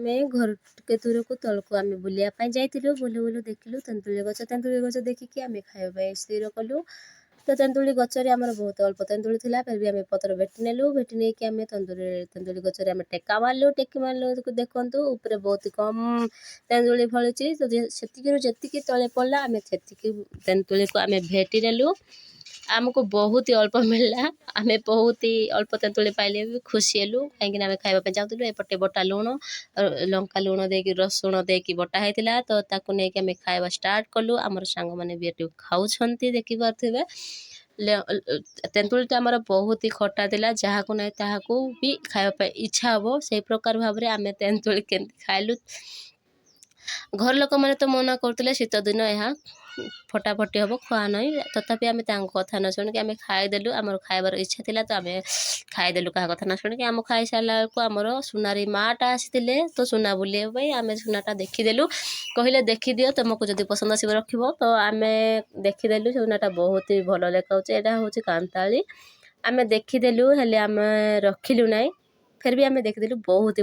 ଆମେ ଘର ଟିକେ ଦୂରକୁ ତଳକୁ ଆମେ ବୁଲିବା ପାଇଁ ଯାଇଥିଲୁ। ବୁଲୁ ବୁଲୁ ଦେଖିଲୁ ତେନ୍ତୁଳି ଗଛ ଦେଖିକି ଆମେ ଖାଇବା ପାଇଁ ସ୍ଥିର କଲୁ। ତ ତେନ୍ତୁଳି ଗଛରେ ଆମର ବହୁତ ଅଳ୍ପ ତେନ୍ତୁଳି ଥିଲା, ଫେର ବି ଆମେ ପତ୍ର ଭେଟି ନେଲୁ। ଭେଟି ନେଇକି ଆମେ ତେନ୍ତୁଳି ଗଛରେ ଆମେ ଟେକା ମାରିଲୁ। ଟେକି ମାରିଲୁ ଦେଖନ୍ତୁ ଉପରେ ବହୁତ କମ୍ ତେନ୍ତୁଳି ଫଳିଛି। ତ ସେତିକିରୁ ଯେତିକି ତଳେ ପଡ଼ିଲା ଆମେ ସେତିକି ତେନ୍ତୁଳିକୁ ଆମେ ଭେଟି ନେଲୁ। ଆମକୁ ବହୁତ ଅଳ୍ପ ମିଳିଲା, ଆମେ ବହୁତ ଅଳ୍ପ ତେନ୍ତୁଳି ପାଇଲେ ବି ଖୁସି ହେଲୁ, କାହିଁକିନା ଆମେ ଖାଇବା ପାଇଁ ଚାହୁଁଥିଲୁ। ଏପଟେ ବଟା ଲୁଣ, ଲଙ୍କା ଲୁଣ ଦେଇକି ରସୁଣ ଦେଇକି ବଟା ହେଇଥିଲା, ତ ତାକୁ ନେଇକି ଆମେ ଖାଇବା ଷ୍ଟାର୍ଟ କଲୁ। ଆମର ସାଙ୍ଗମାନେ ବି ଏଠି ଖାଉଛନ୍ତି, ଦେଖିପାରୁଥିବେ। ତେନ୍ତୁଳିଟା ଆମର ବହୁତ ଖଟା ଥିଲା, ଯାହାକୁ ନାହିଁ ତାହାକୁ ବି ଖାଇବା ପାଇଁ ଇଚ୍ଛା ହେବ। ସେଇ ପ୍ରକାର ଭାବରେ ଆମେ ତେନ୍ତୁଳି କେମିତି ଖାଇଲୁ। ଘର ଲୋକମାନେ ତ ମନା କରୁଥିଲେ ଶୀତ ଦିନ ଏହା ଫଟାଫଟି ହେବ, ଖୁଆ ନାହିଁ। ତଥାପି ଆମେ ତାଙ୍କ କଥା ନ ଶୁଣିକି ଆମେ ଖାଇଦେଲୁ। ଆମର ଖାଇବାର ଇଚ୍ଛା ଥିଲା, ତ ଆମେ ଖାଇଦେଲୁ କାହା କଥା ନ ଶୁଣିକି। ଆମ ଖାଇସାରିଲା ବେଳକୁ ଆମର ସୁନାରୀ ମାଆଟା ଆସିଥିଲେ, ତ ସୁନା ବୁଲିବା ପାଇଁ ଆମେ ସୁନାଟା ଦେଖିଦେଲୁ। କହିଲେ ଦେଖିଦିଅ, ତୁମକୁ ଯଦି ପସନ୍ଦ ଆସିବ ରଖିବ। ତ ଆମେ ଦେଖିଦେଲୁ, ସୁନାଟା ବହୁତ ଭଲ ଦେଖାଉଛି। ଏଇଟା ହେଉଛି କାନ୍ତାଳି। ଆମେ ଦେଖିଦେଲୁ, ହେଲେ ଆମେ ରଖିଲୁ ନାହିଁ। ଫେର ବି ଆମେ ଦେଖିଦେଲୁ, ବହୁତ